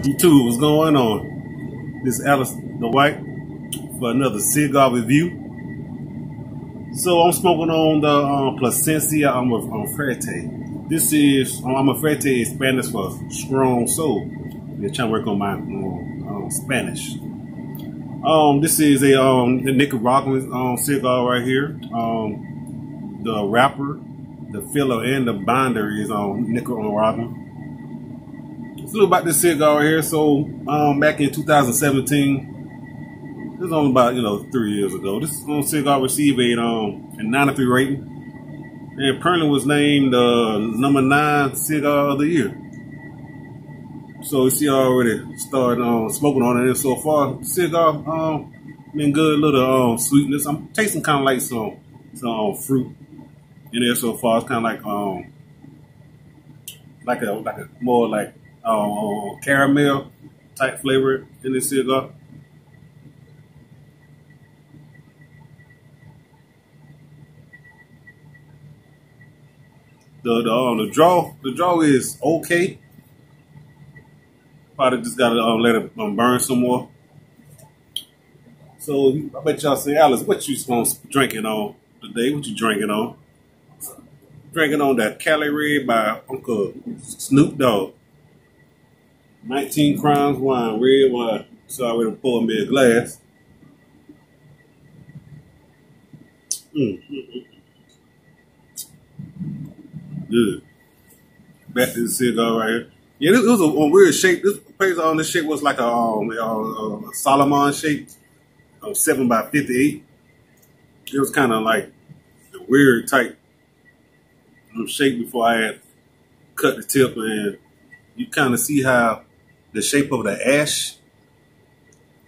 YouTube, what's going on? This is ajdwight for another cigar review. So I'm smoking on the Plasencia Alma Fuerta. This is Alma Fuerta is Spanish for strong soul. I'm trying to work on my Spanish. This is a Nicaraguan cigar right here. The wrapper, the filler, and the binder is Nicaraguan. It's a little about this cigar right here. So back in 2017, this was only about 3 years ago. This cigar received a 93 rating, and apparently was named number 9 cigar of the year. So you see, I already started smoking on it, and so far cigar been good. Little sweetness. I'm tasting kind of like some fruit in there so far. It's kind of like a more like caramel type flavor in this cigar. The draw is okay. Probably just gotta let it burn some more. So I bet y'all say, Alice, what you drinking on today? What you drinking on? Drinking on that Cali Red by Uncle Snoop Dogg. 19 Crowns wine, red wine. So I already poured me a glass. Good. Back to the cigar right here. Yeah, this was a weird shape. This place on this shape was like a Solomon shape, 7 by 58. It was kind of like a weird type shape before I had cut the tip, and you kind of see how the shape of the ash,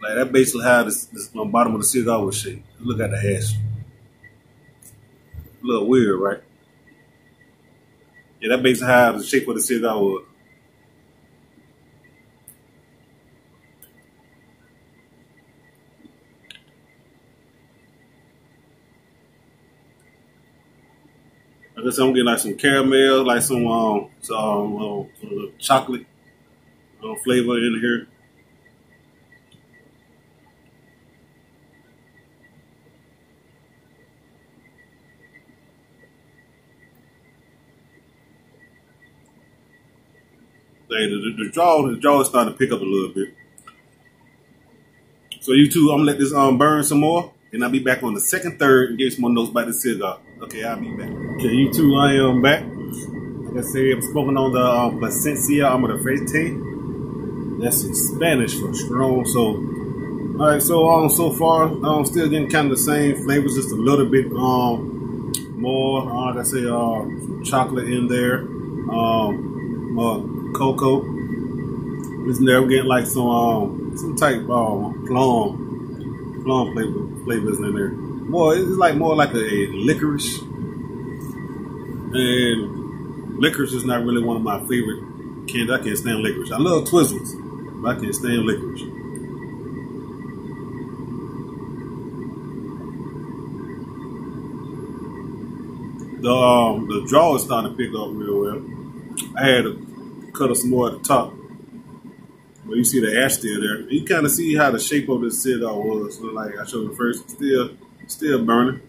like that basically how this bottom of the cigar was shaped. Look at the ash. A little weird, right? Yeah, that basically how the shape of the cigar was. I guess I'm getting like some caramel, like some chocolate flavor in here. The draw is starting to pick up a little bit. So you two, I'm gonna let this burn some more, and I'll be back on the second, third, and give some more notes about the cigar. Okay, I'll be back. Okay, you two, I am back. Like I said, I'm smoking on the Plasencia Alma Fuerta. That's in Spanish for strong. So, all right. So so far, I'm still getting kind of the same flavors, just a little bit more. Like I say, some chocolate in there, cocoa. Isn't there? I'm getting like some type plum flavors in there. It's more like a licorice, and licorice is not really one of my favorite candies. I can't stand licorice. I love Twizzlers, but I can't stand licorice. The draw is starting to pick up real well. I had to cut some more at the top, but you see the ash still there. You kind of see how the shape of this cigar was. So like I showed you first, still burning,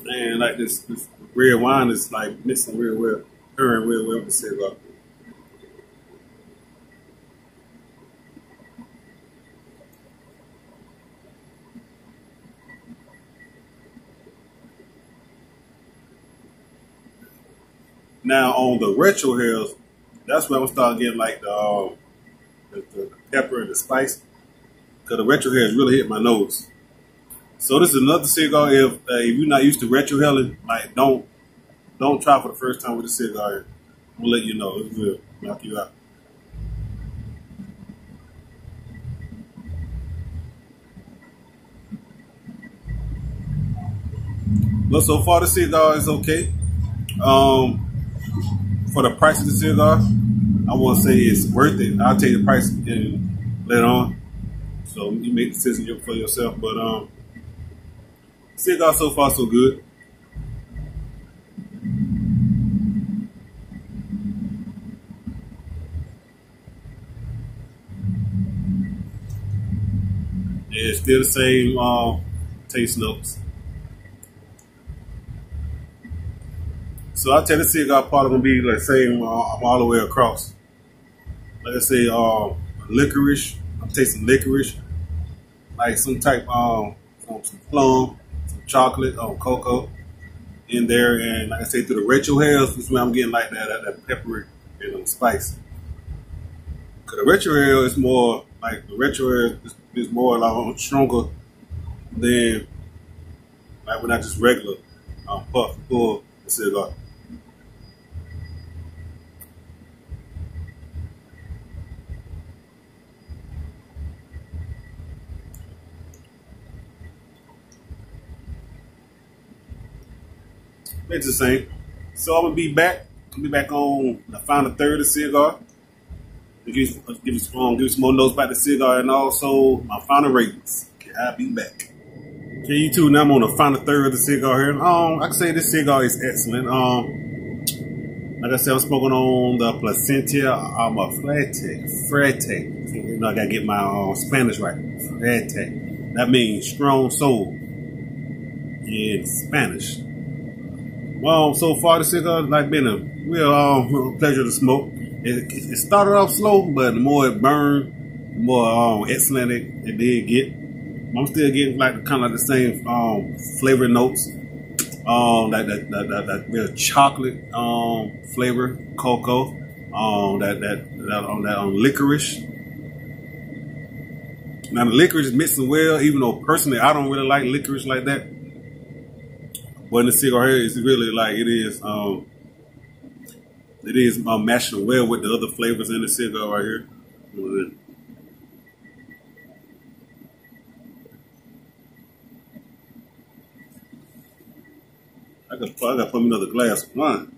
and like this red wine is like mixing real well, pairing real well with the cigar. Now on the retro hairs, that's where I'm starting getting like the pepper and the spice, because the retro hairs really hit my nose. So this is another cigar. If you're not used to retro hailing, like don't try for the first time with a cigar. I'm gonna let you know it will knock you out. But so far the cigar is okay. For the price of the cigar, I won't say it's worth it. I'll tell you the price later on, so you make the decision for yourself. But cigar so far so good. still the same taste notes. So I tell the cigar probably gonna be like same all the way across. Like I say, licorice. I'm tasting licorice, like some type some plum, some chocolate, cocoa in there, and like I say, through the retro hairs, this is where I'm getting like that peppery and spice. Cause the retro hair is more like the retro hair is more like stronger than like when I just regular puff pull the cigar. It's the same. So I'm gonna be back. I'll be back on the final third of the cigar. Give you some more notes about the cigar and also my final ratings. Okay, I'll be back. Okay, you too. Now I'm on the final third of the cigar here. I can say this cigar is excellent. Like I said, I'm smoking on the Plasencia Alma Fuerta. You know, I gotta get my Spanish right. Fuerta. That means strong soul in Spanish. Well, so far the cigar like been a real pleasure to smoke. It started off slow, but the more it burned, the more excellent it did get. I'm still getting like kind of the same flavor notes, that real chocolate flavor, cocoa, that licorice. Now the licorice is mixing well, even though personally I don't really like licorice like that. But in the cigar here, it's really like it is matching well with the other flavors in the cigar right here. I gotta put me another glass of wine.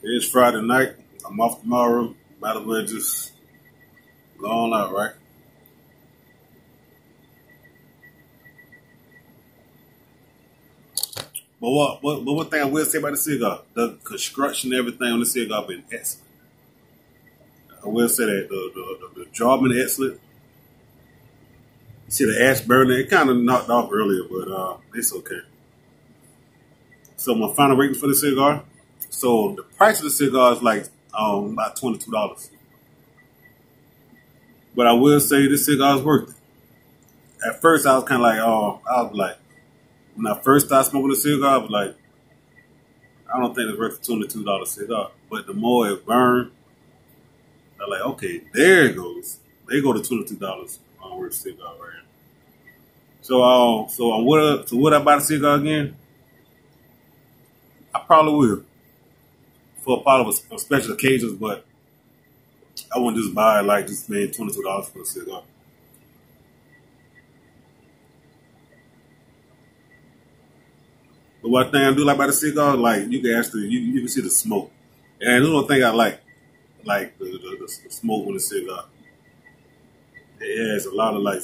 It's Friday night. I'm off tomorrow. Might as well just go on out, right? But one thing I will say about the cigar, the construction and everything on the cigar been excellent. I will say that the job been excellent. You see the ash burning, it kind of knocked off earlier, but it's okay. So my final rating for the cigar. So the price of the cigar is like about $22. But I will say this cigar is worth it. At first I was kind of like, when I first started smoking the cigar, I was like, I don't think it's worth a $22 cigar. But the more it burned, I'm like, okay, there it goes. There go to $22 worth cigar right here. So would I buy the cigar again? I probably will. For probably special occasions, but I wouldn't just buy it like just paying $22 for a cigar. But one thing I do like about the cigar, like you can actually you can see the smoke, and the one thing I like the smoke on the cigar. It has a lot of like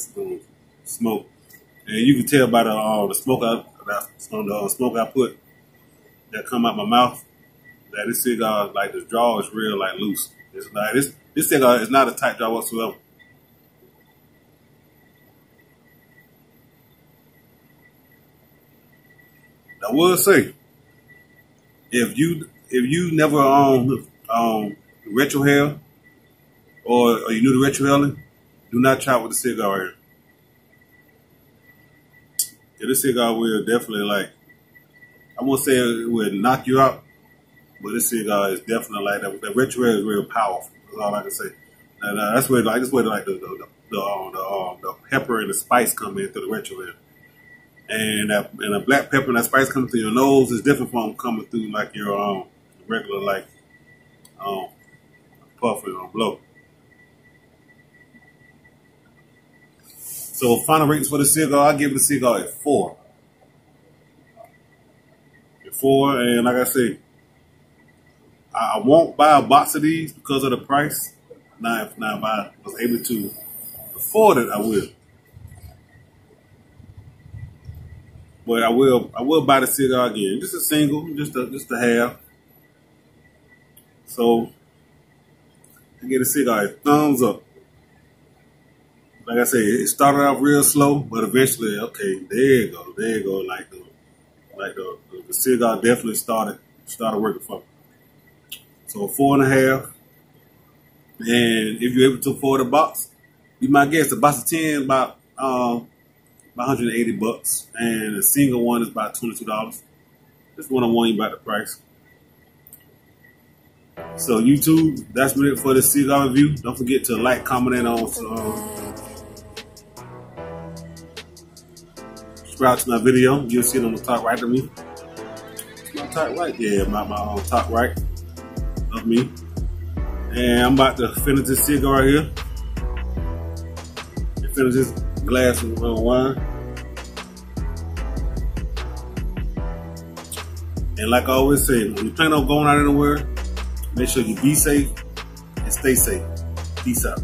smoke, and you can tell by the smoke smoke I put that come out my mouth that this cigar like the draw is real like loose. It's not this cigar is not a tight draw whatsoever. I will say, if you never retro hair or you new to retro hailing, do not try with the cigar here. Yeah, this cigar will definitely like, I won't say it will knock you out, but this cigar is definitely like that. The retro hair is real powerful. That's all I can say. And that's where like the pepper and the spice come in through the retro hair. And the black pepper and that spice coming through your nose is different from coming through like your regular like puff or blow. So final ratings for the cigar, I give the cigar a 4. A 4, and like I say, I won't buy a box of these because of the price. Now if I was able to afford it, I will. But I will buy the cigar again. Just a single, just a half. So I get a cigar a thumbs up. Like I said, it started off real slow, but eventually, okay, there you go. Like the cigar definitely started working for me. So 4.5. And if you're able to afford a box, you might guess the box of 10 about $180, and a single one is about $22. Just want to warn you about the price. So YouTube, that's been it for this cigar review. Don't forget to like, comment, and subscribe to my video. You'll see it on the top right of me. It's my top right, yeah, my top right of me. And I'm about to finish this cigar right here. And finish this glass of wine. And like I always say, when you plan on going out anywhere, make sure you be safe and stay safe. Peace out.